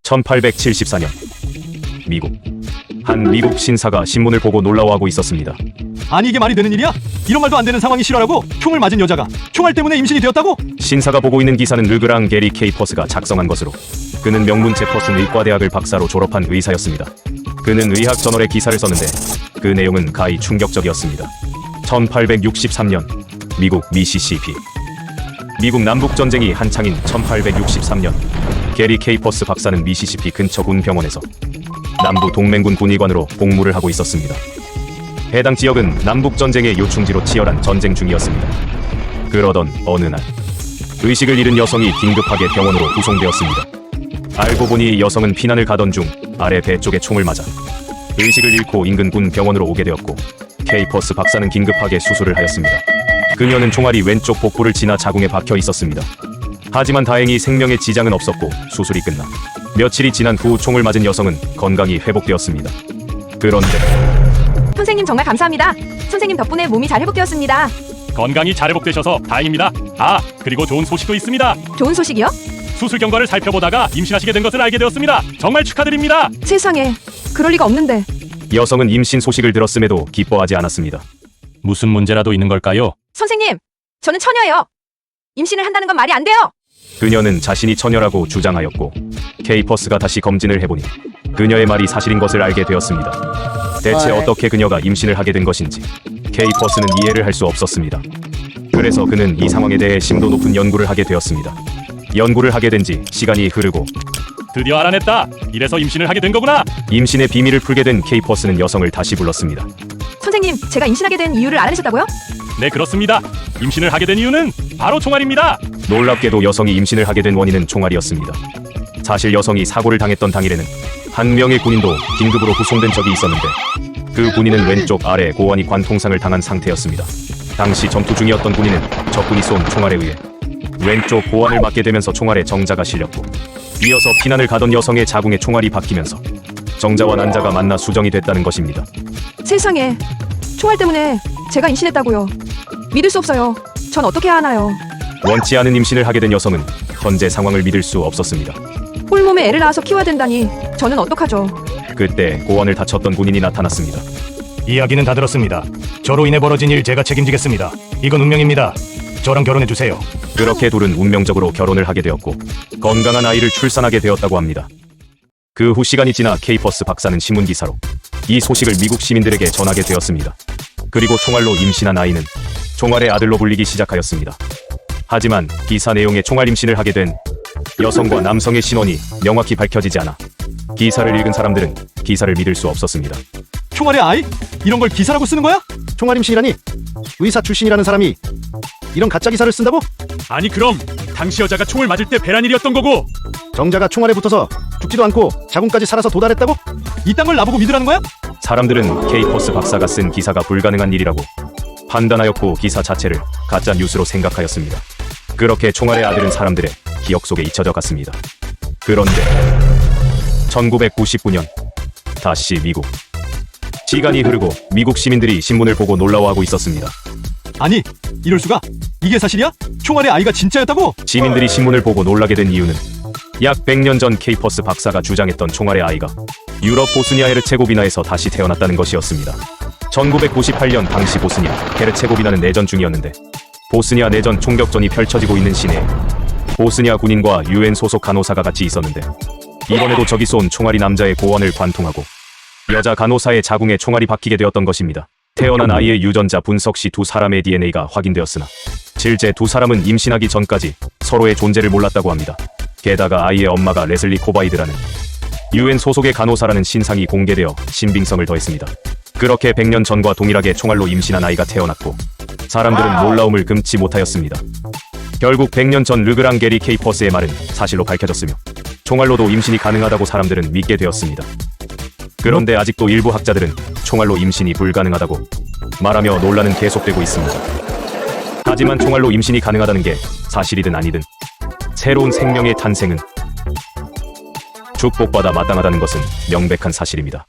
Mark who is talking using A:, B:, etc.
A: 1874년 미국 한 미국 신사가 신문을 보고 놀라워하고 있었습니다.
B: 아니 이게 말이 되는 일이야? 이런 말도 안 되는 상황이 실화라고? 총을 맞은 여자가 총알 때문에 임신이 되었다고?
A: 신사가 보고 있는 기사는 르그랑 게리 케이퍼스가 작성한 것으로, 그는 명문 제퍼슨 의과대학을 박사로 졸업한 의사였습니다. 그는 의학 저널에 기사를 썼는데 그 내용은 가히 충격적이었습니다. 1863년 미국 미시시피. 미국 남북전쟁이 한창인 1863년 게리 케이퍼스 박사는 미시시피 근처 군병원에서 남부 동맹군 군의관으로 복무를 하고 있었습니다. 해당 지역은 남북전쟁의 요충지로 치열한 전쟁 중이었습니다. 그러던 어느 날 의식을 잃은 여성이 긴급하게 병원으로 후송되었습니다. 알고 보니 여성은 피난을 가던 중 아래 배 쪽에 총을 맞아 의식을 잃고 인근 군 병원으로 오게 되었고, 케이퍼스 박사는 긴급하게 수술을 하였습니다. 그녀는 총알이 왼쪽 복부를 지나 자궁에 박혀 있었습니다. 하지만 다행히 생명에 지장은 없었고 수술이 끝나 며칠이 지난 후 총을 맞은 여성은 건강이 회복되었습니다. 그런데
C: 선생님 정말 감사합니다. 선생님 덕분에 몸이 잘 회복되었습니다.
D: 건강이 잘 회복되셔서 다행입니다. 그리고 좋은 소식도 있습니다.
C: 좋은 소식이요?
D: 수술 경과를 살펴보다가 임신하시게 된 것을 알게 되었습니다. 정말 축하드립니다.
C: 세상에, 그럴 리가 없는데.
A: 여성은 임신 소식을 들었음에도 기뻐하지 않았습니다.
D: 무슨 문제라도 있는 걸까요?
C: 선생님, 저는 처녀예요. 임신을 한다는 건 말이 안 돼요.
A: 그녀는 자신이 처녀라고 주장하였고, 케이퍼스가 다시 검진을 해보니 그녀의 말이 사실인 것을 알게 되었습니다. 대체 어떻게 그녀가 임신을 하게 된 것인지 케이퍼스는 이해를 할 수 없었습니다. 그래서 그는 이 상황에 대해 심도 높은 연구를 하게 되었습니다. 연구를 하게 된 지 시간이 흐르고
D: 드디어 알아냈다. 이래서 임신을 하게 된 거구나.
A: 임신의 비밀을 풀게 된 케이퍼스는 여성을 다시 불렀습니다.
C: 선생님, 제가 임신하게 된 이유를 알아내셨다고요?
D: 네, 그렇습니다. 임신을 하게 된 이유는 바로 총알입니다.
A: 놀랍게도 여성이 임신을 하게 된 원인은 총알이었습니다. 사실 여성이 사고를 당했던 당일에는 한 명의 군인도 긴급으로 후송된 적이 있었는데, 그 군인은 왼쪽 아래 고환이 관통상을 당한 상태였습니다. 당시 전투 중이었던 군인은 적군이 쏜 총알에 의해 왼쪽 고환을 맞게 되면서 총알에 정자가 실렸고, 이어서 피난을 가던 여성의 자궁에 총알이 박히면서 정자와 난자가 만나 수정이 됐다는 것입니다.
C: 세상에, 총알 때문에 제가 임신했다고요. 믿을 수 없어요. 전 어떻게 해야 하나요?
A: 원치 않은 임신을 하게 된 여성은 현재 상황을 믿을 수 없었습니다.
C: 홀몸에 애를 낳아서 키워야 된다니 저는 어떡하죠?
A: 그때 고환을 다쳤던 군인이 나타났습니다.
E: 이야기는 다 들었습니다. 저로 인해 벌어진 일 제가 책임지겠습니다. 이건 운명입니다. 저랑 결혼해주세요.
A: 그렇게 둘은 운명적으로 결혼을 하게 되었고 건강한 아이를 출산하게 되었다고 합니다. 그 후 시간이 지나 케이퍼스 박사는 신문기사로 이 소식을 미국 시민들에게 전하게 되었습니다. 그리고 총알로 임신한 아이는 총알의 아들로 불리기 시작하였습니다. 하지만 기사 내용에 총알 임신을 하게 된 여성과 남성의 신원이 명확히 밝혀지지 않아 기사를 읽은 사람들은 기사를 믿을 수 없었습니다.
B: 총알의 아이? 이런 걸 기사라고 쓰는 거야?
F: 총알 임신이라니? 의사 출신이라는 사람이 이런 가짜 기사를 쓴다고?
D: 아니 그럼 당시 여자가 총을 맞을 때 배란 일이었던 거고,
F: 정자가 총알에 붙어서 죽지도 않고 자궁까지 살아서 도달했다고?
B: 이딴 걸 나보고 믿으라는 거야?
A: 사람들은 케이퍼스 박사가 쓴 기사가 불가능한 일이라고 판단하였고 기사 자체를 가짜 뉴스로 생각하였습니다. 그렇게 총알의 아들은 사람들의 기억 속에 잊혀져 갔습니다. 그런데 1999년 다시 미국. 시간이 흐르고 미국 시민들이 신문을 보고 놀라워하고 있었습니다.
B: 아니, 이럴 수가? 이게 사실이야? 총알의 아이가 진짜였다고?
A: 시민들이 신문을 보고 놀라게 된 이유는 약 100년 전 케이퍼스 박사가 주장했던 총알의 아이가 유럽 보스니아 헤르체고비나에서 다시 태어났다는 것이었습니다. 1998년 당시 보스니아 헤르체고비나는 내전 중이었는데, 보스니아 내전 총격전이 펼쳐지고 있는 시내에 보스니아 군인과 UN 소속 간호사가 같이 있었는데, 이번에도 적이 쏜 총알이 남자의 고환을 관통하고 여자 간호사의 자궁에 총알이 박히게 되었던 것입니다. 태어난 아이의 유전자 분석 시 두 사람의 DNA가 확인되었으나 실제 두 사람은 임신하기 전까지 서로의 존재를 몰랐다고 합니다. 게다가 아이의 엄마가 레슬리 코바이드라는 UN 소속의 간호사라는 신상이 공개되어 신빙성을 더했습니다. 그렇게 100년 전과 동일하게 총알로 임신한 아이가 태어났고 사람들은 놀라움을 금치 못하였습니다. 결국 100년 전 르그랑 게리 케이퍼스의 말은 사실로 밝혀졌으며 총알로도 임신이 가능하다고 사람들은 믿게 되었습니다. 그런데 아직도 일부 학자들은 총알로 임신이 불가능하다고 말하며 논란은 계속되고 있습니다. 하지만 총알로 임신이 가능하다는 게 사실이든 아니든 새로운 생명의 탄생은 축복받아 마땅하다는 것은 명백한 사실입니다.